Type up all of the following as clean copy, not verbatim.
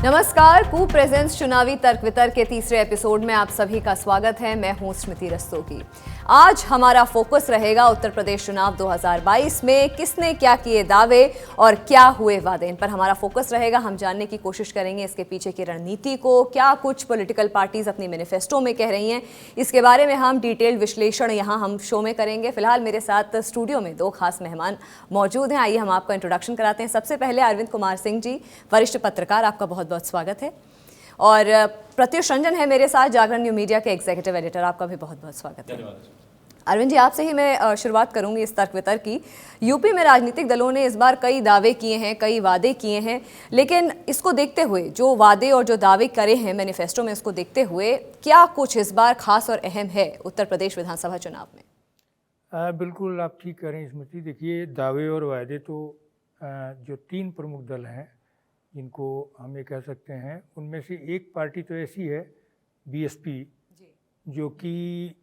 नमस्कार, कू प्रेजेंस चुनावी तर्क वितर्क के तीसरे एपिसोड में आप सभी का स्वागत है। मैं हूं स्मृति रस्तोगी। आज हमारा फोकस रहेगा उत्तर प्रदेश चुनाव 2022 में किसने क्या किए दावे और क्या हुए वादे। इन पर हमारा फोकस रहेगा। हम जानने की कोशिश करेंगे इसके पीछे की रणनीति को, क्या कुछ पॉलिटिकल पार्टीज अपनी मैनिफेस्टो में कह रही हैं, इसके बारे में हम डिटेल्ड विश्लेषण यहाँ हम शो में करेंगे। फिलहाल मेरे साथ स्टूडियो में दो खास मेहमान मौजूद हैं। आइए हम आपको इंट्रोडक्शन कराते हैं। सबसे पहले अरविंद कुमार सिंह जी, वरिष्ठ पत्रकार, आपका बहुत बहुत स्वागत है। और प्रत्युष रंजन है मेरे साथ, जागरण न्यू मीडिया के एग्जीक्यूटिव एडिटर, आपका भी बहुत बहुत स्वागत है। अरविंद जी, आपसे ही मैं शुरुआत करूंगी इस तर्क वितर्क की। यूपी में राजनीतिक दलों ने इस बार कई दावे किए हैं, कई वादे किए हैं, लेकिन इसको देखते हुए जो वादे और जो दावे करे हैं मैनिफेस्टो में, उसको देखते हुए क्या कुछ इस बार खास और अहम है उत्तर प्रदेश विधानसभा चुनाव में? बिल्कुल आप ठीक कह रहे हैं स्मृति। देखिए, दावे और वादे तो जो तीन प्रमुख दल हैं जिनको हम ये कह सकते हैं, उनमें से एक पार्टी तो ऐसी है बीएसपी, जो कि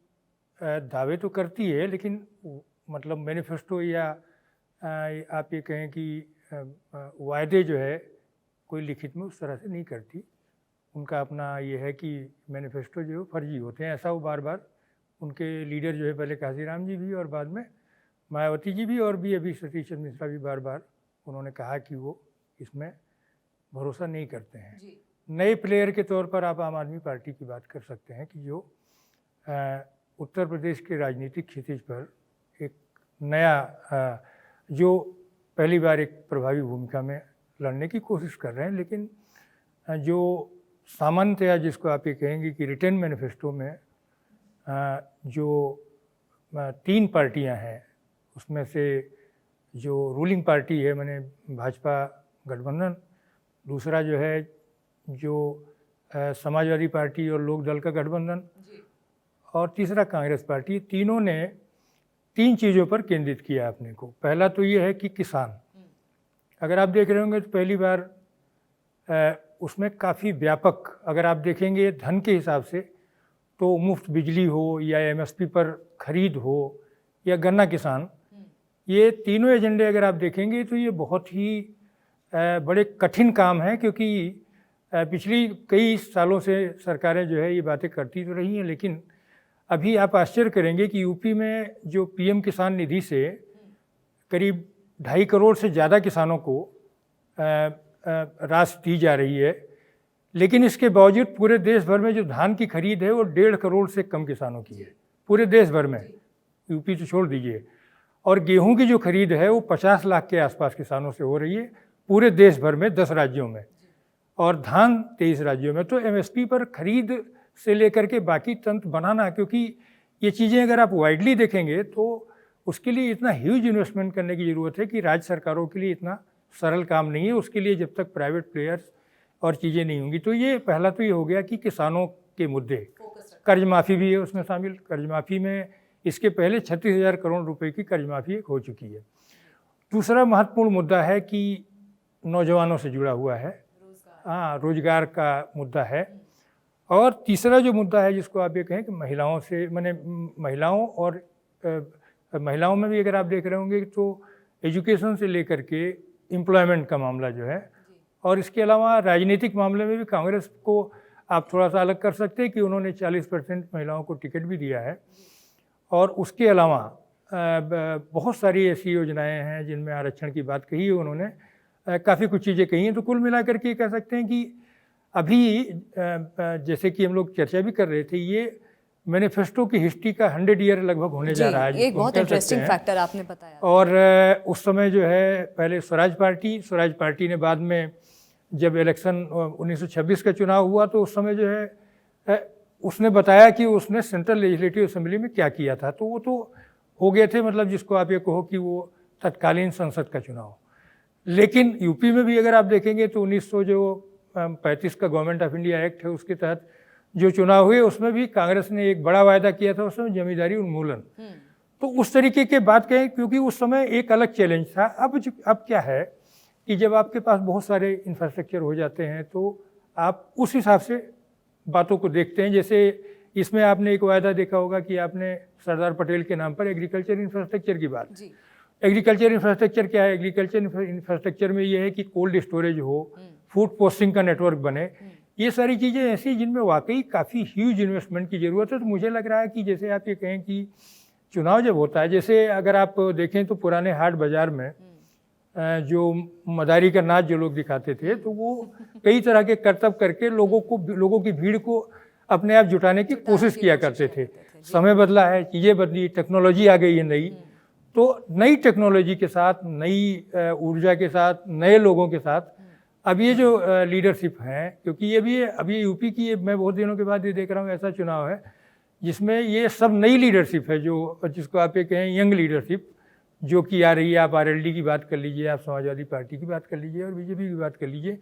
दावे तो करती है लेकिन मतलब मैनिफेस्टो या आप ये कहें कि वायदे जो है कोई लिखित में उस तरह से नहीं करती। उनका अपना ये है कि मैनिफेस्टो जो है फर्जी होते हैं। ऐसा वो बार बार उनके लीडर जो है, पहले काशीराम जी भी और बाद में मायावती जी भी, और भी अभी सतीश चंद्र मिश्रा भी बार बार उन्होंने कहा कि वो इसमें भरोसा नहीं करते हैं। नए प्लेयर के तौर पर आप आम आदमी पार्टी की बात कर सकते हैं कि जो उत्तर प्रदेश के राजनीतिक क्षितिज पर एक नया जो पहली बार एक प्रभावी भूमिका में लड़ने की कोशिश कर रहे हैं। लेकिन जो सामान्यतया जिसको आप ये कहेंगे कि रिटर्न मैनिफेस्टो में जो तीन पार्टियां हैं, उसमें से जो रूलिंग पार्टी है माने भाजपा गठबंधन, दूसरा जो है जो समाजवादी पार्टी और लोक दल का गठबंधन, और तीसरा कांग्रेस पार्टी, तीनों ने तीन चीज़ों पर केंद्रित किया अपने को। पहला तो ये है कि किसान, अगर आप देख रहे होंगे तो पहली बार उसमें काफ़ी व्यापक, अगर आप देखेंगे धन के हिसाब से, तो मुफ्त बिजली हो या एमएसपी पर खरीद हो या गन्ना किसान, ये तीनों एजेंडे अगर आप देखेंगे तो ये बहुत ही बड़े कठिन काम है। क्योंकि पिछली कई सालों से सरकारें जो है ये बातें करती तो रही हैं, लेकिन अभी आप आश्चर्य करेंगे कि यूपी में जो पीएम किसान निधि से करीब 2.5 करोड़ से ज़्यादा किसानों को राशि दी जा रही है, लेकिन इसके बावजूद पूरे देश भर में जो धान की खरीद है वो 1.5 करोड़ से कम किसानों की है पूरे देश भर में, यूपी तो छोड़ दीजिए। और गेहूं की जो खरीद है वो 50 लाख के आसपास किसानों से हो रही है पूरे देश भर में, 10 राज्यों में, और धान 23 राज्यों में। तो एमएसपी पर खरीद से लेकर के बाकी तंत्र बनाना, क्योंकि ये चीज़ें अगर आप वाइडली देखेंगे तो उसके लिए इतना ह्यूज इन्वेस्टमेंट करने की ज़रूरत है कि राज्य सरकारों के लिए इतना सरल काम नहीं है। उसके लिए जब तक प्राइवेट प्लेयर्स और चीज़ें नहीं होंगी, तो ये पहला तो ये हो गया कि किसानों के मुद्दे। कर्ज माफ़ी भी है उसमें शामिल। कर्ज माफ़ी में इसके पहले 36,000 करोड़ रुपए की कर्ज माफ़ी हो चुकी है। दूसरा महत्वपूर्ण मुद्दा है कि नौजवानों से जुड़ा हुआ है, रोजगार का मुद्दा है। और तीसरा जो मुद्दा है जिसको आप ये कहें कि महिलाओं से, माने महिलाओं और महिलाओं में भी अगर आप देख रहे होंगे तो एजुकेशन से लेकर के एम्प्लॉयमेंट का मामला जो है, और इसके अलावा राजनीतिक मामले में भी कांग्रेस को आप थोड़ा सा अलग कर सकते हैं कि उन्होंने 40% महिलाओं को टिकट भी दिया है। और उसके अलावा बहुत सारी ऐसी योजनाएं हैं जिनमें आरक्षण की बात कही है उन्होंने, काफ़ी कुछ चीज़ें कही हैं। तो कुल मिलाकर के कह सकते हैं कि अभी जैसे कि हम लोग चर्चा भी कर रहे थे, ये मैनिफेस्टो की हिस्ट्री का 100 ईयर लगभग होने जा रहा है। एक बहुत इंटरेस्टिंग फैक्टर आपने बताया। और उस समय जो है पहले स्वराज पार्टी ने बाद में जब इलेक्शन 1926 का चुनाव हुआ तो उस समय जो है उसने बताया कि उसने सेंट्रल लेजिस्लेटिव असेंबली में क्या किया था। तो वो तो हो गए थे, मतलब जिसको आप ये कहो कि वो तत्कालीन संसद का चुनाव। लेकिन यूपी में भी अगर आप देखेंगे तो 1935 का गवर्नमेंट ऑफ इंडिया एक्ट है, उसके तहत जो चुनाव हुए उसमें भी कांग्रेस ने एक बड़ा वायदा किया था, उसमें जमींदारी उन्मूलन। तो उस तरीके की बात कहें, क्योंकि उस समय एक अलग चैलेंज था। अब क्या है कि जब आपके पास बहुत सारे इंफ्रास्ट्रक्चर हो जाते हैं तो आप उस हिसाब से बातों को देखते हैं। जैसे इसमें आपने एक वायदा देखा होगा कि आपने सरदार पटेल के नाम पर एग्रीकल्चर इंफ्रास्ट्रक्चर की बात। एग्रीकल्चर इंफ्रास्ट्रक्चर क्या है? एग्रीकल्चर इंफ्रास्ट्रक्चर में ये है कि कोल्ड स्टोरेज हो, फूड पोस्टिंग का नेटवर्क बने, ये सारी चीज़ें ऐसी जिनमें वाकई काफ़ी ह्यूज इन्वेस्टमेंट की ज़रूरत है। तो मुझे लग रहा है कि जैसे आप ये कहें कि चुनाव जब होता है, जैसे अगर आप देखें तो पुराने हाट बाज़ार में जो मदारी का नाच जो लोग दिखाते थे, तो वो कई तरह के करतब करके लोगों की भीड़ को अपने आप जुटाने की कोशिश किया करते थे। समय बदला है, चीज़ें बदली, टेक्नोलॉजी आ गई है नई, तो नई टेक्नोलॉजी के साथ, नई ऊर्जा के साथ, नए लोगों के साथ अब ये जो लीडरशिप है, क्योंकि ये भी अभी यूपी की मैं बहुत दिनों के बाद ये देख रहा हूँ ऐसा चुनाव है जिसमें ये सब नई लीडरशिप है, जो जिसको आप ये कहें यंग लीडरशिप जो कि आ रही है। आप आरएलडी की बात कर लीजिए, आप समाजवादी पार्टी की बात कर लीजिए और बीजेपी की बात कर लीजिए,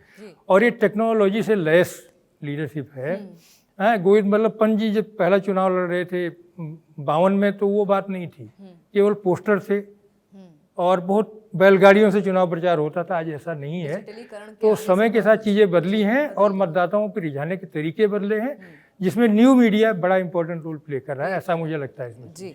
और ये टेक्नोलॉजी से लैस लीडरशिप है। गोविंद बल्लभ पंत जी जब पहला चुनाव लड़ रहे थे 52 में, तो वो बात नहीं थी, केवल पोस्टर से और बहुत बैलगाड़ियों से चुनाव प्रचार होता था। आज ऐसा नहीं है। तो समय के साथ चीज़ें बदली हैं और मतदाताओं पर रिझाने के तरीके बदले हैं, जिसमें न्यू मीडिया बड़ा इंपॉर्टेंट रोल प्ले कर रहा है, ऐसा मुझे लगता है इसमें। जी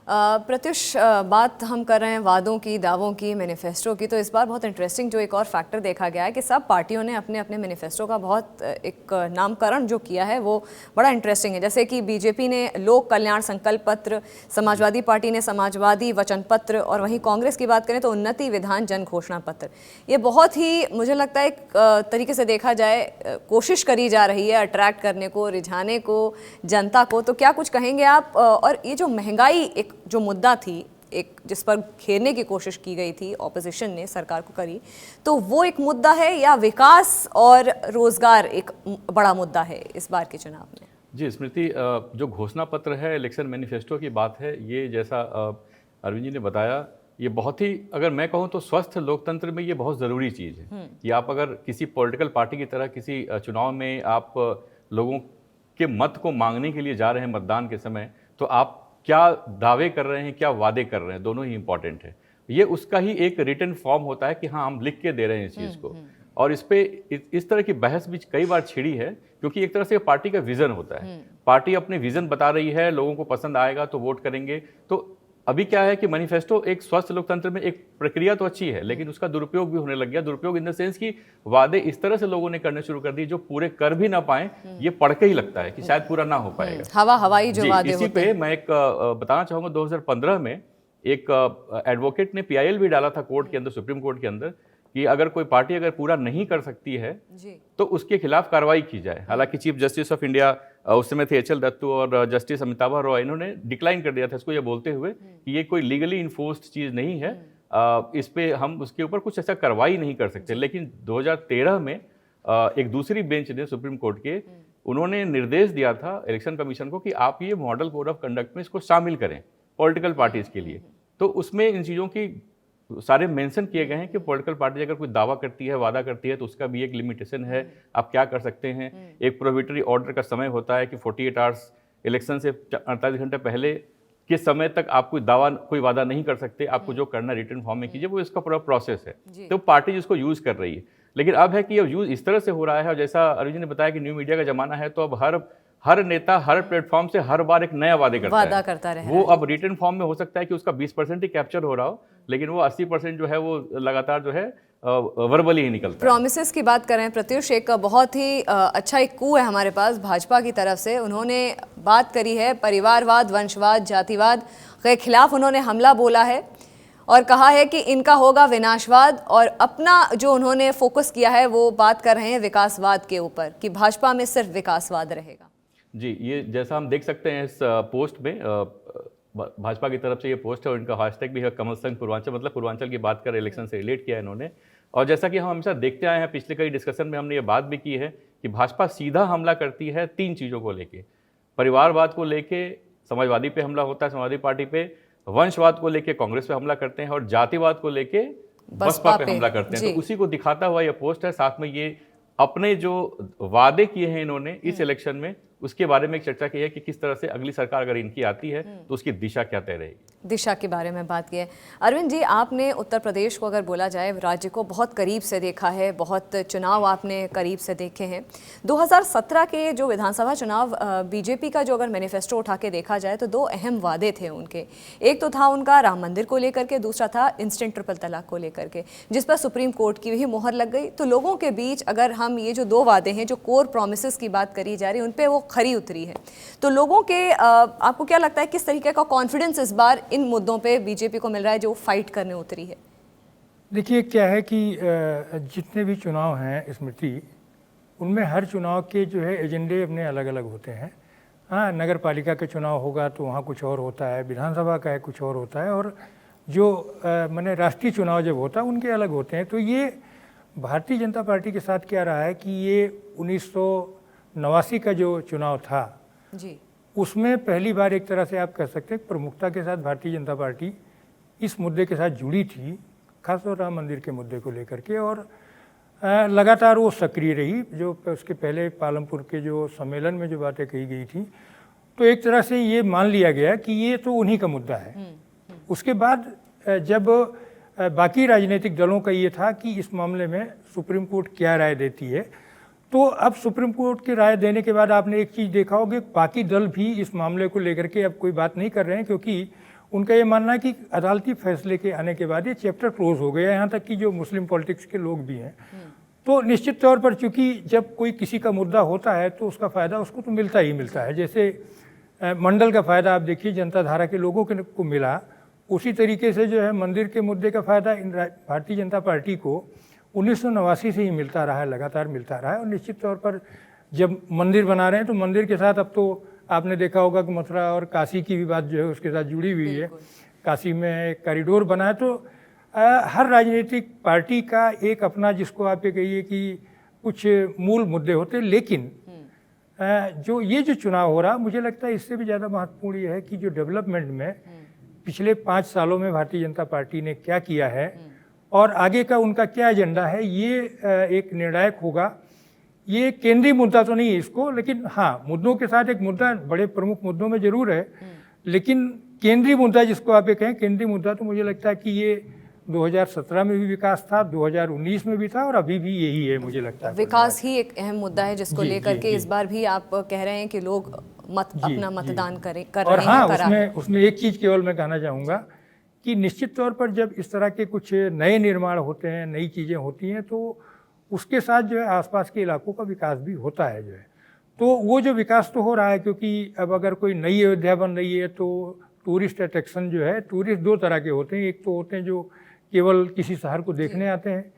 प्रत्युष, बात हम कर रहे हैं वादों की, दावों की, मैनिफेस्टो की, तो इस बार बहुत इंटरेस्टिंग जो एक और फैक्टर देखा गया है कि सब पार्टियों ने अपने अपने मैनिफेस्टो का बहुत एक नामकरण जो किया है वो बड़ा इंटरेस्टिंग है। जैसे कि बीजेपी ने लोक कल्याण संकल्प पत्र, समाजवादी पार्टी ने समाजवादी वचन पत्र, और वहीं कांग्रेस की बात करें तो उन्नति विधान जन घोषणा पत्र। ये बहुत ही मुझे लगता है एक तरीके से देखा जाए कोशिश करी जा रही है अट्रैक्ट करने को, रिझाने को जनता को। तो क्या कुछ कहेंगे आप? और ये जो महंगाई एक जो मुद्दा थी, एक जिस पर घेरने की कोशिश की गई थी ऑपोजिशन ने सरकार को करी, तो वो एक मुद्दा है या विकास और रोजगार एक बड़ा मुद्दा है इस बार के चुनाव में? जी स्मृति, जो घोषणा पत्र है, इलेक्शन मैनिफेस्टो की बात है, ये जैसा अरविंद जी ने बताया, ये बहुत ही, अगर मैं कहूँ तो स्वस्थ लोकतंत्र में ये बहुत ज़रूरी चीज़ है कि आप अगर किसी पॉलिटिकल पार्टी की तरह किसी चुनाव में आप लोगों के मत को मांगने के लिए जा रहे हैं मतदान के समय, तो आप क्या दावे कर रहे हैं, क्या वादे कर रहे हैं, दोनों ही इंपॉर्टेंट है। ये उसका ही एक रिटन फॉर्म होता है कि हाँ हम लिख के दे रहे हैं इस चीज़ को। और इस पे इस तरह की बहस भी कई बार छिड़ी है, क्योंकि एक तरह से पार्टी का विज़न होता है, पार्टी अपने विज़न बता रही है, लोगों को पसंद आएगा तो वोट करेंगे। तो अभी क्या है कि मैनिफेस्टो एक स्वस्थ लोकतंत्र में एक प्रक्रिया तो अच्छी है, लेकिन उसका दुरुपयोग भी होने लग गया। दुरुपयोग इन द सेंस कि वादे इस तरह से लोगों ने करने शुरू कर दिए जो पूरे कर भी ना पाए, ये पढ़ के ही लगता है कि शायद पूरा ना हो पाएगा। हवाई जो वादे इसी पे मैं एक बताना चाहूँगा, 2015 में एक एडवोकेट ने PIL भी डाला था कोर्ट के अंदर, सुप्रीम कोर्ट के अंदर, कि अगर कोई पार्टी अगर पूरा नहीं कर सकती है तो उसके खिलाफ कार्रवाई की जाए। हालांकि चीफ जस्टिस ऑफ इंडिया उस समय थे HL दत्तू और जस्टिस अमिताभ रॉय, इन्होंने डिक्लाइन कर दिया था इसको, ये बोलते हुए कि ये कोई लीगली इन्फोर्स्ड चीज़ नहीं है, इस पे हम उसके ऊपर कुछ ऐसा कार्रवाई नहीं कर सकते। लेकिन 2013 में एक दूसरी बेंच ने सुप्रीम कोर्ट के, उन्होंने निर्देश दिया था इलेक्शन कमीशन को कि आप ये मॉडल कोड ऑफ कंडक्ट में इसको शामिल करें पॉलिटिकल पार्टीज के लिए। तो उसमें इन चीज़ों की सारे मेंशन किए गए हैं कि पॉलिटिकल पार्टी अगर कोई दावा करती है, वादा करती है, तो उसका भी एक लिमिटेशन है, आप क्या कर सकते हैं। एक प्रोहिबिटरी ऑर्डर का समय होता है कि 48 आवर्स, इलेक्शन से 48 घंटे पहले के समय तक आप कोई वादा नहीं कर सकते, आपको जो करना रिटर्न फॉर्म में कीजिए, वो इसका पूरा प्रोसेस है। तो पार्टी जिसको यूज़ कर रही है, लेकिन अब है कि अब यूज़ इस तरह से हो रहा है, और जैसा अरविंद ने बताया कि न्यू मीडिया का जमाना है, तो अब हर नेता हर प्लेटफॉर्म से हर बार एक नया वादा करता है। वो अब रिटर्न फॉर्म में हो सकता है कि उसका 20% ही कैप्चर हो रहा हो, लेकिन वो 80% जो है वो लगातार जो है वर्बली ही निकलता है। प्रॉमिसेस की बात करें प्रत्युष, एक बहुत ही अच्छा एक कू है हमारे पास भाजपा की तरफ से। उन्होंने बात करी है परिवारवाद, वंशवाद, जातिवाद के खिलाफ उन्होंने हमला बोला है और कहा है कि इनका होगा विनाशवाद, और अपना जो उन्होंने फोकस किया है वो बात कर रहे हैं विकासवाद के ऊपर, कि भाजपा में सिर्फ विकासवाद रहेगा। जी, ये जैसा हम देख सकते हैं इस पोस्ट में, भाजपा की तरफ से ये पोस्ट है और इनका हैशटैग भी है कमल संग पूर्वांचल, मतलब पूर्वांचल की बात कर इलेक्शन से रिलेट किया है इन्होंने। और जैसा कि हम हमेशा देखते आए हैं, पिछले कई डिस्कशन में हमने ये बात भी की है कि भाजपा सीधा हमला करती है 3 चीज़ों को लेके। परिवारवाद को लेके समाजवादी पे हमला होता है, समाजवादी पार्टी पे, वंशवाद को लेके कांग्रेस पे हमला करते हैं, और जातिवाद को लेके बसपा पे हमला करते हैं। तो उसी को दिखाता हुआ ये पोस्ट है। साथ में ये अपने जो वादे किए हैं इन्होंने इस इलेक्शन में, उसके बारे में एक चर्चा की है कि किस तरह से अगली सरकार अगर इनकी आती है तो उसकी दिशा क्या तय रहेगी। दिशा के बारे में बात की है। अरविंद जी, आपने उत्तर प्रदेश को अगर बोला जाए राज्य को बहुत करीब से देखा है, बहुत चुनाव आपने करीब से देखे हैं। 2017 के जो विधानसभा चुनाव बीजेपी का जो अगर मैनिफेस्टो उठा के देखा जाए तो 2 अहम वादे थे उनके। एक तो था उनका राम मंदिर को लेकर के, दूसरा था इंस्टेंट ट्रिपल तलाक को लेकर के, जिस पर सुप्रीम कोर्ट की भी मोहर लग गई। तो लोगों के बीच अगर हम ये जो 2 वादे हैं, जो कोर प्रोमिसेस की बात करी जा रही है, उन पे वो खरी उतरी है। तो लोगों के आपको क्या लगता है किस तरीके का कॉन्फिडेंस इस बार इन मुद्दों पे बीजेपी को मिल रहा है जो फाइट करने उतरी है? देखिए क्या है कि जितने भी चुनाव हैं स्मृति, उनमें हर चुनाव के जो है एजेंडे अपने अलग अलग होते हैं। हाँ, नगर पालिका का चुनाव होगा तो वहाँ कुछ और होता है, विधानसभा का है कुछ और होता है, और जो माने राष्ट्रीय चुनाव जब होता है उनके अलग होते हैं। तो ये भारतीय जनता पार्टी के साथ क्या रहा है कि ये 1989 का जो चुनाव था जी, उसमें पहली बार एक तरह से आप कह सकते हैं प्रमुखता के साथ भारतीय जनता पार्टी इस मुद्दे के साथ जुड़ी थी, खासतौर राम मंदिर के मुद्दे को लेकर के, और लगातार वो सक्रिय रही। जो उसके पहले पालमपुर के जो सम्मेलन में जो बातें कही गई थी, तो एक तरह से ये मान लिया गया कि ये तो उन्हीं का मुद्दा है। उसके बाद जब बाकी राजनीतिक दलों का ये था कि इस मामले में सुप्रीम कोर्ट क्या राय देती है, तो अब सुप्रीम कोर्ट की राय देने के बाद आपने एक चीज़ देखा होगा, बाकी दल भी इस मामले को लेकर के अब कोई बात नहीं कर रहे हैं, क्योंकि उनका ये मानना है कि अदालती फैसले के आने के बाद ये चैप्टर क्लोज हो गया है। यहाँ तक कि जो मुस्लिम पॉलिटिक्स के लोग भी हैं, तो निश्चित तौर पर चूंकि जब कोई किसी का मुद्दा होता है तो उसका फ़ायदा उसको तो मिलता ही मिलता है। जैसे मंडल का फ़ायदा आप देखिए जनता धारा के लोगों को मिला, उसी तरीके से जो है मंदिर के मुद्दे का फ़ायदा भारतीय जनता पार्टी को 1989 से ही मिलता रहा है, लगातार मिलता रहा है। और निश्चित तौर पर जब मंदिर बना रहे हैं तो मंदिर के साथ अब तो आपने देखा होगा कि मथुरा और काशी की भी बात जो है उसके साथ जुड़ी हुई है। काशी में एक कॉरिडोर बना है। तो हर राजनीतिक पार्टी का एक अपना, जिसको आप ये कहिए कि कुछ मूल मुद्दे होते, लेकिन जो ये जो चुनाव हो रहा, मुझे लगता है इससे भी ज़्यादा महत्वपूर्ण ये है कि जो डेवलपमेंट में पिछले 5 सालों में भारतीय जनता पार्टी ने क्या किया है और आगे का उनका क्या एजेंडा है, ये एक निर्णायक होगा। ये केंद्रीय मुद्दा तो नहीं है इसको, लेकिन हाँ, मुद्दों के साथ एक मुद्दा बड़े प्रमुख मुद्दों में जरूर है, लेकिन केंद्रीय मुद्दा जिसको आप ये कहें केंद्रीय मुद्दा, तो मुझे लगता है कि ये 2017 में भी विकास था, 2019 में भी था, और अभी भी यही है। मुझे लगता है विकास ही एक अहम मुद्दा है जिसको लेकर के इस बार भी आप कह रहे हैं कि लोग अपना मतदान कर और रहे हाँ, हैं। उसमें एक चीज़ केवल मैं कहना चाहूँगा कि निश्चित तौर पर जब इस तरह के कुछ नए निर्माण होते हैं, नई चीज़ें होती हैं, तो उसके साथ जो है आसपास के इलाकों का विकास भी होता है जो है। तो वो जो विकास तो हो रहा है, क्योंकि अब अगर कोई नई अयोध्या बन रही है तो टूरिस्ट अट्रैक्शन जो है, टूरिस्ट 2 तरह के होते हैं। एक तो होते हैं जो केवल किसी शहर को देखने आते हैं,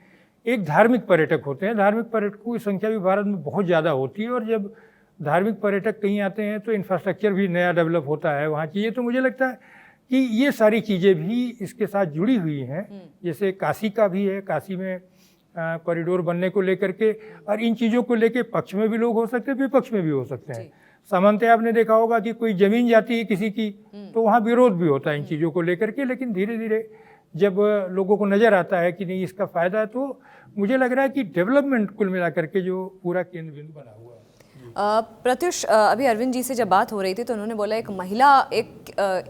एक धार्मिक पर्यटक होते हैं। धार्मिक पर्यटकों की संख्या भी भारत में बहुत ज़्यादा होती है, और जब धार्मिक पर्यटक कहीं आते हैं तो इंफ्रास्ट्रक्चर भी नया डेवलप होता है वहाँ चीज़ें। तो मुझे लगता है कि ये सारी चीज़ें भी इसके साथ जुड़ी हुई हैं। जैसे काशी का भी है, काशी में कॉरिडोर बनने को लेकर के, और इन चीज़ों को लेकर पक्ष में भी लोग हो सकते हैं, विपक्ष में भी हो सकते हैं। सामान्यतः आपने देखा होगा कि कोई ज़मीन जाती है किसी की, तो वहाँ विरोध भी होता है इन चीज़ों को लेकर के, लेकिन धीरे धीरे जब लोगों को नज़र आता है कि नहीं इसका फ़ायदा है, तो मुझे लग रहा है कि डेवलपमेंट कुल मिला करके जो पूरा केंद्र बिंदु बना हुआ है। प्रत्युष, अभी अरविंद जी से जब बात हो रही थी तो उन्होंने बोला एक महिला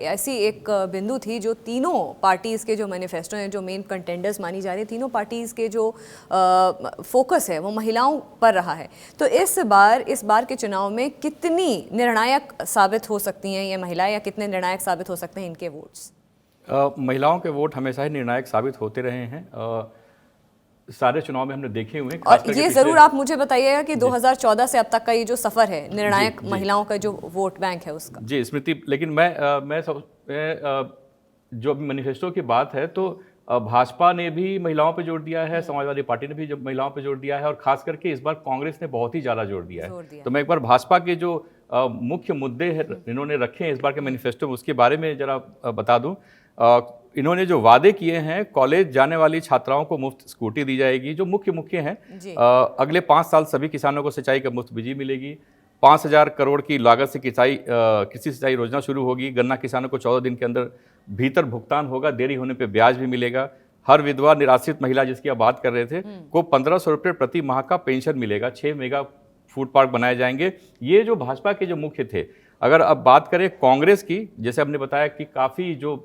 ऐसी एक बिंदु थी जो तीनों पार्टीज़ के जो मैनिफेस्टो हैं, जो मेन कंटेंडर्स मानी जा रही है, तीनों पार्टीज़ के जो फोकस है वो महिलाओं पर रहा है। तो इस बार के चुनाव में कितनी निर्णायक साबित हो सकती हैं ये महिलाएं, या कितने निर्णायक साबित हो सकते हैं इनके वोट्स? महिलाओं के वोट हमेशा ही निर्णायक साबित होते रहे हैं। सारे चुनाव में हमने देखे हुए हैं। और ये ज़रूर आप मुझे बताइएगा कि 2014 से अब तक का ये जो सफ़र है, निर्णायक महिलाओं का जो वोट बैंक है उसका। जी स्मृति, लेकिन मैं जो अभी मैनिफेस्टो की बात है, तो भाजपा ने भी महिलाओं पे जोर दिया है, समाजवादी पार्टी ने भी जो महिलाओं पे जोर दिया है, और खास करके इस बार कांग्रेस ने बहुत ही ज़्यादा जोर दिया है। तो मैं एक बार भाजपा के जो मुख्य मुद्दे हैं इन्होंने रखे हैं इस बार के मैनिफेस्टो में, उसके बारे में जरा बता दूं। इन्होंने जो वादे किए हैं, कॉलेज जाने वाली छात्राओं को मुफ्त स्कूटी दी जाएगी, जो मुख्य हैं। अगले 5 साल सभी किसानों को सिंचाई का मुफ्त बिजली मिलेगी। 5,000 करोड़ की लागत से कृषि सिंचाई योजना शुरू होगी। गन्ना किसानों को 14 दिन के अंदर भीतर भुगतान होगा, देरी होने पे ब्याज भी मिलेगा। हर विधवा निराश्रित महिला जिसकी आप बात कर रहे थे को 1,500 रुपये प्रति माह का पेंशन मिलेगा। 6 मेगा फूड पार्क बनाए जाएंगे। ये जो भाजपा के जो मुख्य थे। अगर अब बात करें कांग्रेस की, जैसे आपने बताया कि काफ़ी जो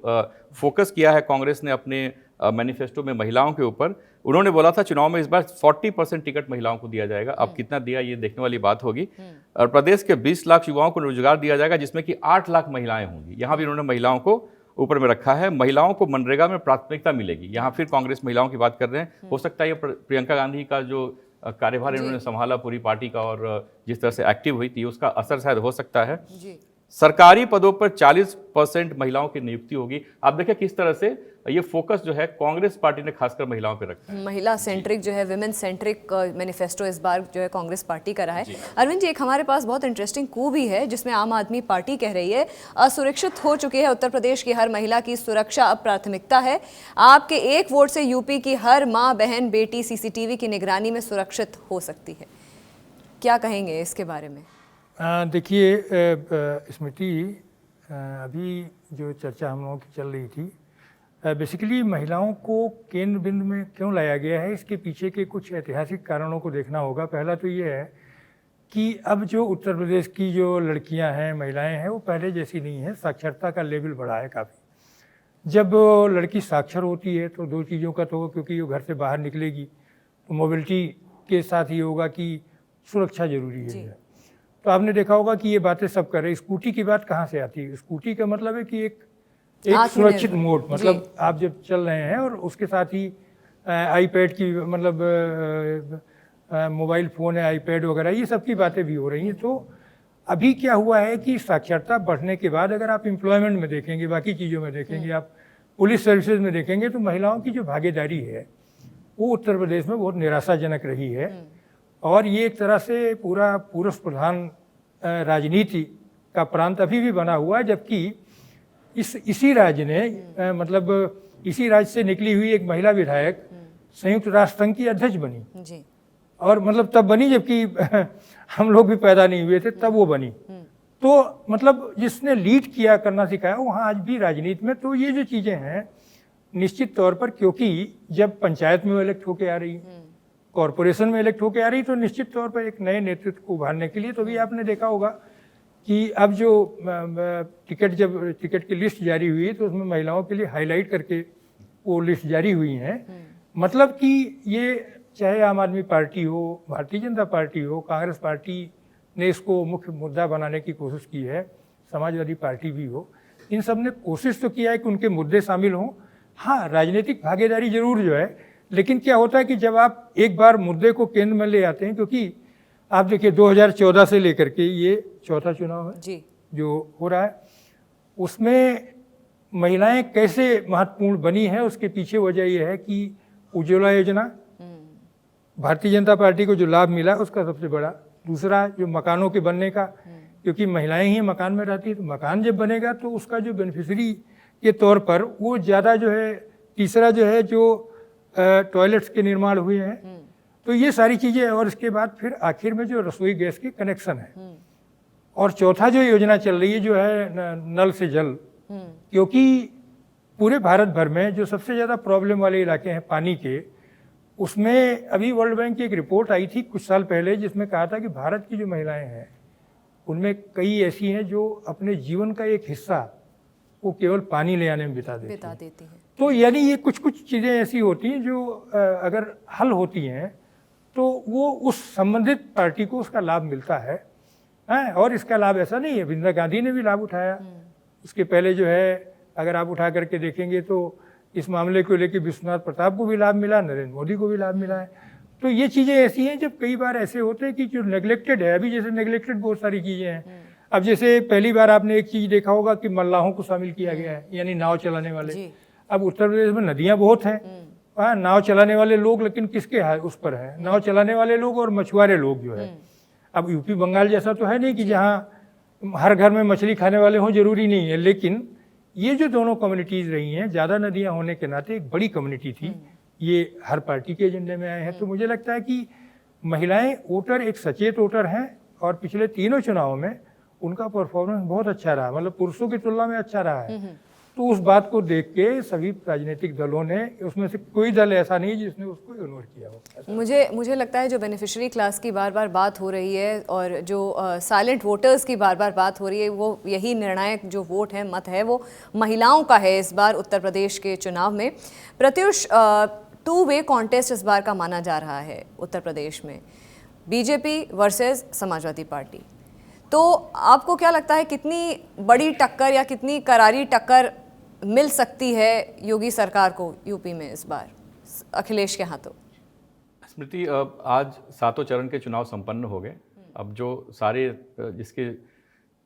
फोकस किया है कांग्रेस ने अपने मैनिफेस्टो में महिलाओं के ऊपर, उन्होंने बोला था चुनाव में इस बार 40% टिकट महिलाओं को दिया जाएगा। अब कितना दिया ये देखने वाली बात होगी। और प्रदेश के 20 लाख युवाओं को रोजगार दिया जाएगा, जिसमें कि 8 लाख महिलाएं होंगी। यहाँ भी उन्होंने महिलाओं को ऊपर में रखा है। महिलाओं को मनरेगा में प्राथमिकता मिलेगी। यहाँ फिर कांग्रेस महिलाओं की बात कर रहे हैं। हो सकता है ये प्रियंका गांधी का जो कार्यभार इन्होंने संभाला पूरी पार्टी का और जिस तरह से एक्टिव हुई थी उसका असर शायद हो सकता है। सरकारी पदों पर 40% महिलाओं की नियुक्ति होगी। आप देखिए किस तरह से ये फोकस जो है कांग्रेस पार्टी ने खासकर महिलाओं पे रखा है। महिला सेंट्रिक जो है, विमेन सेंट्रिक मैनिफेस्टो इस बार जो है कांग्रेस पार्टी का रहा है। अरविंद जी, एक हमारे पास बहुत इंटरेस्टिंग कू भी है जिसमें आम आदमी पार्टी कह रही है असुरक्षित हो चुकी है उत्तर प्रदेश की हर महिला की सुरक्षा अब प्राथमिकता है। आपके एक वोट से यूपी की हर माँ बहन बेटी सीसीटीवी की निगरानी में सुरक्षित हो सकती है। क्या कहेंगे इसके बारे में? देखिए स्मृति, अभी जो चर्चा हम लोगों की चल रही थी, बेसिकली महिलाओं को केंद्र बिंदु में क्यों लाया गया है, इसके पीछे के कुछ ऐतिहासिक कारणों को देखना होगा। पहला तो ये है कि अब जो उत्तर प्रदेश की जो लड़कियां हैं, महिलाएं हैं, वो पहले जैसी नहीं है। साक्षरता का लेवल बढ़ा है काफ़ी। जब लड़की साक्षर होती है तो दो चीज़ों का तो, क्योंकि वो घर से बाहर निकलेगी तो मोबिलिटी के साथ ये होगा कि सुरक्षा जरूरी है। तो आपने देखा होगा कि ये बातें सब कर रहे हैं। स्कूटी की बात कहाँ से आती है? स्कूटी का मतलब है कि एक सुरक्षित मोड, मतलब आप जब चल रहे हैं और उसके साथ ही आईपैड की, मतलब मोबाइल फ़ोन है, आईपैड वगैरह, ये सब की बातें भी हो रही हैं। तो अभी क्या हुआ है कि साक्षरता बढ़ने के बाद अगर आप एम्प्लॉयमेंट में देखेंगे, बाकी चीज़ों में देखेंगे, आप पुलिस सर्विसेज में देखेंगे, तो महिलाओं की जो भागीदारी है वो उत्तर प्रदेश में बहुत निराशाजनक रही है। और ये एक तरह से पूरा पुरुष प्रधान राजनीति का प्रांत अभी भी बना हुआ है, जबकि इसी राज्य ने मतलब इसी राज्य से निकली हुई एक महिला विधायक संयुक्त राष्ट्र संघ की अध्यक्ष बनी जी। और मतलब तब बनी जबकि हम लोग भी पैदा नहीं हुए थे, तब वो बनी। तो मतलब जिसने लीड किया करना सिखाया, वहाँ आज भी राजनीति में। तो ये जो चीज़ें हैं निश्चित तौर पर, क्योंकि जब पंचायत में इलेक्ट होके आ रही, कॉरपोरेशन में इलेक्ट होके आ रही, तो निश्चित तौर पर एक नए नेतृत्व को उभारने के लिए, तो भी आपने देखा होगा कि अब जो टिकट की लिस्ट जारी हुई तो उसमें महिलाओं के लिए हाईलाइट करके वो लिस्ट जारी हुई हैं। मतलब कि ये चाहे आम आदमी पार्टी हो, भारतीय जनता पार्टी हो, कांग्रेस पार्टी ने इसको मुख्य मुद्दा बनाने की कोशिश की है, समाजवादी पार्टी भी हो, इन सब ने कोशिश तो किया है कि उनके मुद्दे शामिल हों। हाँ, राजनीतिक भागीदारी जरूर जो है, लेकिन क्या होता है कि जब आप एक बार मुद्दे को केंद्र में ले आते हैं, क्योंकि आप देखिए 2014 से लेकर के ये चौथा चुनाव है जी जो हो रहा है, उसमें महिलाएं कैसे महत्वपूर्ण बनी है, उसके पीछे वजह यह है कि उज्ज्वला योजना, भारतीय जनता पार्टी को जो लाभ मिला उसका सबसे बड़ा। दूसरा जो मकानों के बनने का, क्योंकि महिलाएं ही मकान में रहती है, तो मकान जब बनेगा तो उसका जो बेनिफिशरी के तौर पर वो ज़्यादा जो है। तीसरा जो है जो टॉयलेट्स के निर्माण हुए हैं, तो ये सारी चीज़ें। और इसके बाद फिर आखिर में जो रसोई गैस के कनेक्शन है। और चौथा जो योजना चल रही है जो है नल से जल, क्योंकि पूरे भारत भर में जो सबसे ज़्यादा प्रॉब्लम वाले इलाके हैं पानी के, उसमें अभी वर्ल्ड बैंक की एक रिपोर्ट आई थी कुछ साल पहले, जिसमें कहा था कि भारत की जो महिलाएं हैं उनमें कई ऐसी हैं जो अपने जीवन का एक हिस्सा वो केवल पानी ले आने में बिता देती हैं। तो यानी ये कुछ चीज़ें ऐसी होती हैं जो अगर हल होती हैं तो वो उस संबंधित पार्टी को उसका लाभ मिलता है। और इसका लाभ ऐसा नहीं है, इंदिरा गांधी ने भी लाभ उठाया। उसके पहले जो है अगर आप उठा करके देखेंगे तो इस मामले को लेकर विश्वनाथ प्रताप को भी लाभ मिला, नरेंद्र मोदी को भी लाभ मिला है। तो ये चीज़ें ऐसी हैं जब कई बार ऐसे होते हैं कि जो नेग्लेक्टेड है, अभी जैसे नेग्लेक्टेड बहुत सारी चीज़ें हैं। अब जैसे पहली बार आपने एक चीज़ देखा होगा कि मल्लाहों को शामिल किया गया है, यानी नाव चलाने वाले। अब उत्तर प्रदेश में नदियाँ बहुत हैं, नाव चलाने वाले लोग, लेकिन किसके उस पर है नाव चलाने वाले लोग और मछुआरे लोग जो है। अब यूपी बंगाल जैसा तो है नहीं कि जहाँ हर घर में मछली खाने वाले हों, जरूरी नहीं है। लेकिन ये जो दोनों कम्युनिटीज़ रही हैं, ज़्यादा नदियाँ होने के नाते एक बड़ी कम्युनिटी थी, ये हर पार्टी के एजेंडे में आए हैं। तो मुझे लगता है कि महिलाएं वोटर एक सचेत वोटर हैं और पिछले तीनों चुनावों में उनका परफॉर्मेंस बहुत अच्छा रहा, मतलब पुरुषों की तुलना में अच्छा रहा है। तो उस बात को देख के सभी राजनीतिक दलों ने, उसमें से कोई दल ऐसा नहीं जिसने उसको इग्नोर किया हो। मुझे लगता है जो बेनिफिशियरी क्लास की बार बार बात हो रही है और जो साइलेंट वोटर्स की बार बार बात हो रही है, वो यही निर्णायक जो वोट है, मत है, वो महिलाओं का है इस बार उत्तर प्रदेश के चुनाव में। प्रत्युष, टू वे कॉन्टेस्ट इस बार का माना जा रहा है उत्तर प्रदेश में, बीजेपी वर्सेस समाजवादी पार्टी। तो आपको क्या लगता है कितनी बड़ी टक्कर या कितनी करारी टक्कर मिल सकती है योगी सरकार को यूपी में इस बार अखिलेश के हाथों? स्मृति, आज 7 चरण के चुनाव संपन्न हो गए। अब जो सारे जिसके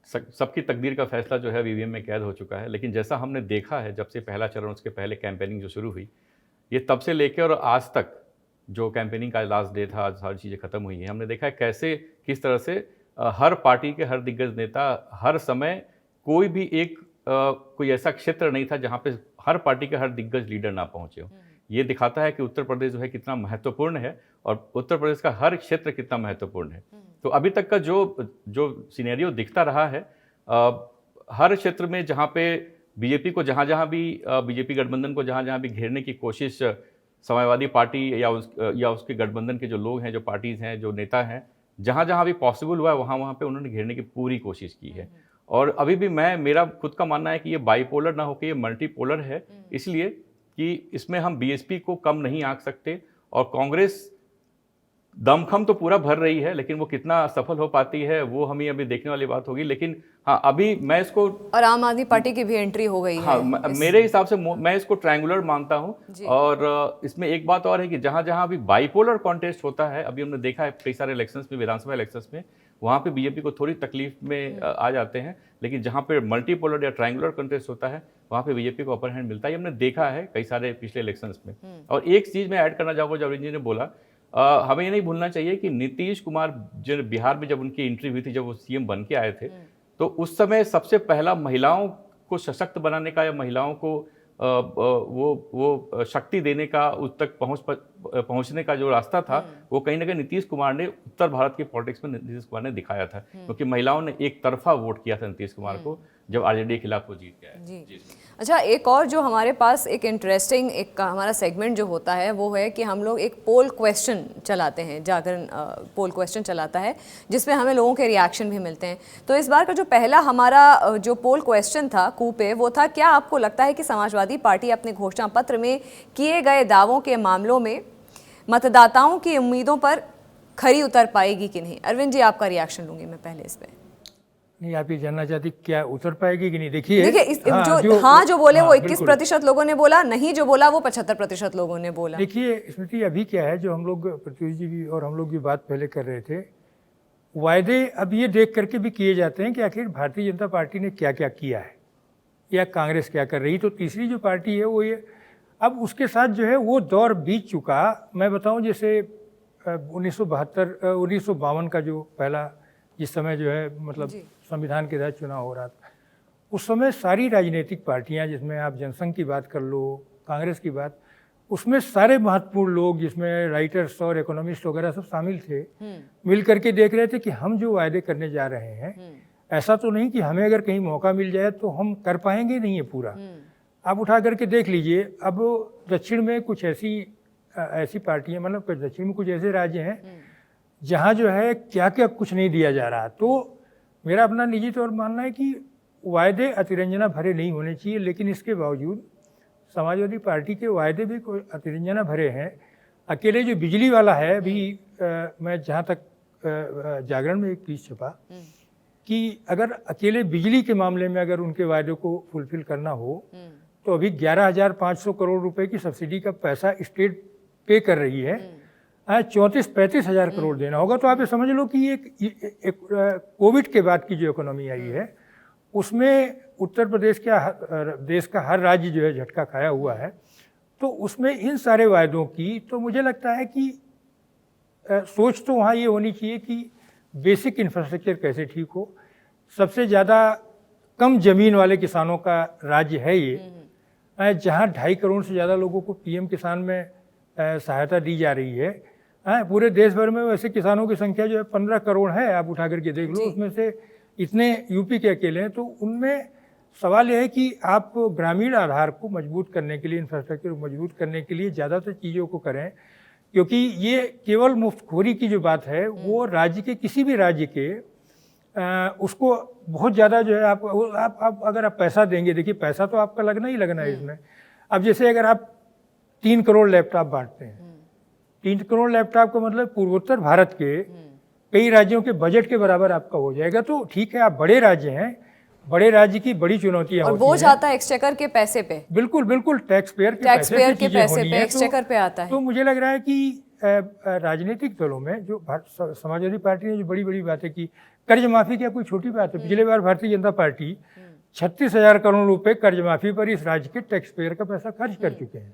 सबकी तकदीर का फैसला जो है ईवीएम में कैद हो चुका है। लेकिन जैसा हमने देखा है, जब से पहला चरण, उसके पहले कैंपेनिंग जो शुरू हुई, ये तब से लेकर और आज तक जो कैंपेनिंग का लास्ट डे था, आज सारी चीज़ें खत्म हुई हैं, हमने देखा है कैसे किस तरह से हर पार्टी के हर दिग्गज नेता हर समय, कोई भी एक कोई ऐसा क्षेत्र नहीं था जहाँ पे हर पार्टी के हर दिग्गज लीडर ना पहुँचे हो। ये दिखाता है कि उत्तर प्रदेश जो है कितना महत्वपूर्ण है और उत्तर प्रदेश का हर क्षेत्र कितना महत्वपूर्ण है। तो अभी तक का जो सिनेरियो दिखता रहा है, हर क्षेत्र में जहाँ पे बीजेपी को जहाँ भी बीजेपी गठबंधन को जहाँ भी घेरने की कोशिश समाजवादी पार्टी या उसके गठबंधन के जो लोग हैं, जो पार्टीज़ हैं, जो नेता हैं, जहाँ भी पॉसिबल हुआ है वहाँ पे उन्होंने घेरने की पूरी कोशिश की है। और अभी भी मेरा खुद का मानना है कि ये बाईपोलर ना होकर ये मल्टीपोलर है, इसलिए कि इसमें हम बीएसपी को कम नहीं आंक सकते। और कांग्रेस दमखम तो पूरा भर रही है, लेकिन वो कितना सफल हो पाती है वो हमें अभी देखने वाली बात होगी। लेकिन हाँ, अभी मैं इसको, और आम आदमी पार्टी की भी एंट्री हो गई हाँ, है मेरे हिसाब से मैं इसको ट्रायंगुलर मानता हूँ। और इसमें एक बात और है कि जहाँ अभी बाइपोलर कॉन्टेस्ट होता है, अभी हमने देखा है कई सारे इलेक्शंस में, विधानसभा इलेक्शंस में, वहाँ पे बीजेपी को थोड़ी तकलीफ में आ जाते हैं। लेकिन जहाँ पे मल्टीपोलर या ट्रायंगुलर कॉन्टेस्ट होता है, वहाँ पे बीजेपी को अपर हैंड मिलता है। हमने देखा है कई सारे पिछले इलेक्शंस में। और एक चीज़ मैं ऐड करना चाहूँगा, जब जी ने बोला, हमें ये नहीं भूलना चाहिए कि नीतीश कुमार जो बिहार में जब उनकी एंट्री हुई थी, जब वो सीएम बन के आए थे, तो उस समय सबसे पहला महिलाओं को सशक्त बनाने का या महिलाओं को वो शक्ति देने का, उस तक पहुंचने का जो रास्ता था, वो कहीं ना कहीं नीतीश कुमार ने, उत्तर भारत की पॉलिटिक्स में नीतीश कुमार ने दिखाया था। क्योंकि महिलाओं ने एक तरफा वोट किया था नीतीश कुमार को जब आरजेडी के खिलाफ वो जीत गया। जी। अच्छा, एक और जो हमारे पास एक इंटरेस्टिंग एक हमारा सेगमेंट जो होता है वो है कि हम लोग एक पोल क्वेश्चन चलाते हैं, जागरण पोल क्वेश्चन चलाता है, जिसमें हमें लोगों के रिएक्शन भी मिलते हैं। तो इस बार का जो पहला हमारा जो पोल क्वेश्चन था कूपे, वो था, क्या आपको लगता है कि समाजवादी पार्टी अपने घोषणा पत्र में किए गए दावों के मामलों में मतदाताओं की उम्मीदों पर खरी उतर पाएगी कि नहीं? अरविंद जी, आपका रिएक्शन लूंगी मैं पहले इस पे। नहीं, आप ये जानना चाहती क्या उतर पाएगी कि नहीं? देखिए जो बोले वो 21% लोगों ने बोला, नहीं जो बोला वो 75% लोगों ने बोला। देखिए स्मृति, अभी क्या है, जो हम लोग प्रत्युष जी भी और हम लोग भी बात पहले कर रहे थे, वायदे अब ये देख करके भी किए जाते हैं कि आखिर भारतीय जनता पार्टी ने क्या क्या किया है या कांग्रेस क्या कर रही। तो तीसरी जो पार्टी है वो ये, अब उसके साथ जो है वो दौर बीत चुका। मैं बताऊं, जैसे 1952 का जो पहला, जिस समय जो है मतलब संविधान के तहत चुनाव हो रहा था, उस समय सारी राजनीतिक पार्टियां, जिसमें आप जनसंघ की बात कर लो, कांग्रेस की बात, उसमें सारे महत्वपूर्ण लोग, जिसमें राइटर्स और इकोनॉमिस्ट वगैरह सब शामिल थे, मिल करके देख रहे थे कि हम जो वायदे करने जा रहे हैं, ऐसा तो नहीं कि हमें अगर कहीं मौका मिल जाए तो हम कर पाएंगे नहीं है पूरा। आप उठा करके देख लीजिए, अब दक्षिण में कुछ ऐसी पार्टियां, मतलब दक्षिण में कुछ ऐसे राज्य हैं जहाँ जो है क्या क्या कुछ नहीं दिया जा रहा। तो मेरा अपना निजी तौर मानना है कि वायदे अतिरंजना भरे नहीं होने चाहिए, लेकिन इसके बावजूद समाजवादी पार्टी के वायदे भी कोई अतिरंजना भरे हैं। अकेले जो बिजली वाला है, अभी मैं जहाँ तक जागरण में एक पीस छपा कि अगर अकेले बिजली के मामले में अगर उनके वायदे को फुलफिल करना हो तो अभी 11,500 करोड़ रुपए की सब्सिडी का पैसा स्टेट पे कर रही है, 34-35 हज़ार करोड़ देना होगा। तो आप ये समझ लो कि एक कोविड के बाद की जो इकोनॉमी आई है, उसमें उत्तर प्रदेश देश का हर राज्य जो है झटका खाया हुआ है। तो उसमें इन सारे वायदों की, तो मुझे लगता है कि सोच तो वहाँ ये होनी चाहिए कि बेसिक इंफ्रास्ट्रक्चर कैसे ठीक हो। सबसे ज़्यादा कम ज़मीन वाले किसानों का राज्य है ये, जहाँ 2.5 करोड़ से ज़्यादा लोगों को पीएम किसान में सहायता दी जा रही है। पूरे देश भर में वैसे किसानों की संख्या जो है 15 करोड़ है, आप उठा करके देख लो, उसमें से इतने यूपी के अकेले हैं। तो उनमें सवाल यह है कि आप ग्रामीण आधार को मजबूत करने के लिए, इंफ्रास्ट्रक्चर को मजबूत करने के लिए ज़्यादातर चीज़ों को करें, क्योंकि ये केवल मुफ्तखोरी की जो बात है वो राज्य के किसी भी राज्य के उसको बहुत ज़्यादा जो है आप अगर आप पैसा देंगे, देखिए पैसा तो आपका लगना ही लगना है इसमें। अब जैसे अगर आप 3 करोड़ लैपटॉप बांटते हैं, 3 करोड़ लैपटॉप का मतलब पूर्वोत्तर भारत के कई राज्यों के बजट के बराबर आपका हो जाएगा। तो ठीक है, आप बड़े राज्य हैं, बड़े राज्य की बड़ी चुनौतियां और होती बोझ आता है एक्सचेकर के पैसे पे। बिल्कुल बिल्कुल, टैक्स पेयर के पैसे पे एक्सचेकर पे आता है। तो मुझे लग रहा है कि राजनीतिक दलों में जो समाजवादी पार्टी ने जो बड़ी बड़ी बातें की, कर्ज माफी क्या कोई छोटी बात है? पिछले बार भारतीय जनता पार्टी 36,000 करोड़ रुपए कर्ज माफी पर इस राज्य के टैक्स पेयर का पैसा खर्च कर चुके हैं।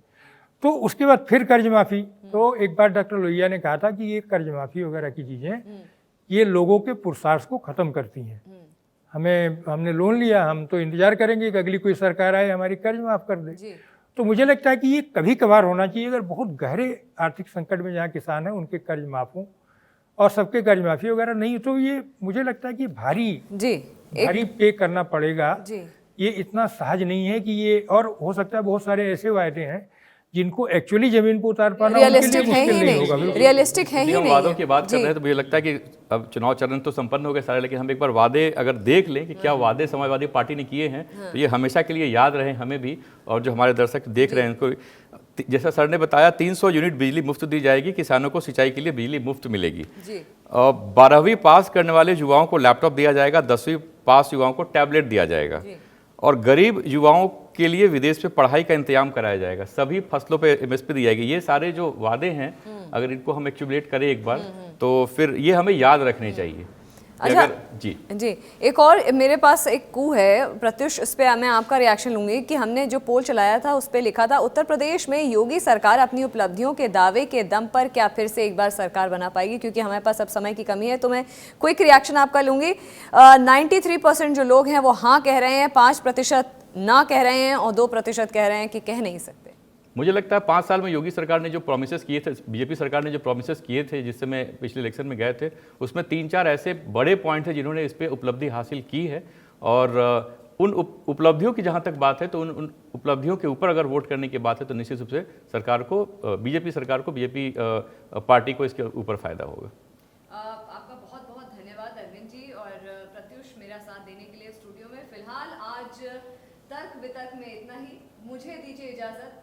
तो उसके बाद फिर कर्ज माफी, तो एक बार डॉक्टर लोहिया ने कहा था कि ये कर्ज माफी वगैरह की चीज़ें ये लोगों के पुरुषार्थ को ख़त्म करती हैं। हमने लोन लिया, हम तो इंतजार करेंगे कि अगली कोई सरकार आए हमारी कर्ज माफ़ कर दे। तो मुझे लगता है कि ये कभी कभार होना चाहिए। अगर बहुत गहरे आर्थिक संकट में जहाँ किसान हैं उनके कर्ज माफ़ हों और सबके कर्ज माफ़ी वगैरह नहीं, तो ये मुझे लगता है कि भारी पे करना पड़ेगा। ये इतना सहज नहीं है कि ये, और हो सकता है बहुत सारे ऐसे वायदे हैं जिनको एक्चुअली जमीन पर उतार पाना रियलिस्टिक है ही नहीं, रियलिस्टिक है ही हम नहीं। वादों की बात कर रहे हैं तो मुझे लगता है कि अब चुनाव चरण तो संपन्न हो गए सारे, लेकिन हम एक बार वादे अगर देख लें कि क्या वादे समाजवादी पार्टी ने किए हैं तो ये हमेशा के लिए याद रहे हमें भी, और जो हमारे दर्शक देख रहे हैं उनको। जैसा सर ने बताया, 300 यूनिट बिजली मुफ्त दी जाएगी, किसानों को सिंचाई के लिए बिजली मुफ्त मिलेगी। 12वीं पास करने वाले युवाओं को लैपटॉप दिया जाएगा, 10वीं पास युवाओं को टैबलेट दिया जाएगा, और गरीब युवाओं के लिए विदेश में पढ़ाई का इंतजाम कराया जाएगा, सभी फसलों पे MSP दी जाएगी। ये सारे जो वादे हैं अगर इनको हम एक्यूमुलेट करें एक बार तो फिर ये हमें याद रखने चाहिए। अच्छा जी, एक और मेरे पास एक कू है प्रत्युष, उस पर मैं आपका रिएक्शन लूंगी कि हमने जो पोल चलाया था उस पर लिखा था उत्तर प्रदेश में योगी सरकार अपनी उपलब्धियों के दावे के दम पर क्या फिर से एक बार सरकार बना पाएगी? क्योंकि हमारे पास अब समय की कमी है, तो मैं क्विक रिएक्शन आपका लूंगी। 93% जो लोग हैं वो हाँ कह रहे हैं, 5% ना कह रहे हैं और 2% कह रहे हैं कि कह नहीं सकते। मुझे लगता है 5 साल में योगी सरकार ने जो प्रोमिसेस किए थे, बीजेपी सरकार ने जो प्रोमिसेस किए थे जिससे मैं पिछले इलेक्शन में गए थे, उसमें 3-4 ऐसे बड़े पॉइंट थे जिन्होंने इस पे उपलब्धि हासिल की है। और उन उपलब्धियों की जहाँ तक बात है तो उन उपलब्धियों के ऊपर अगर वोट करने की बात है तो निश्चित रूप से सरकार को, बीजेपी सरकार को, बीजेपी पार्टी को इसके ऊपर फायदा होगा। आपका बहुत बहुत धन्यवाद अरविंद जी और प्रत्युष मेरा साथ देने के लिए स्टूडियो में। फिलहाल आज तर्क वितर्क में इतना ही, मुझे दीजिए इजाजत।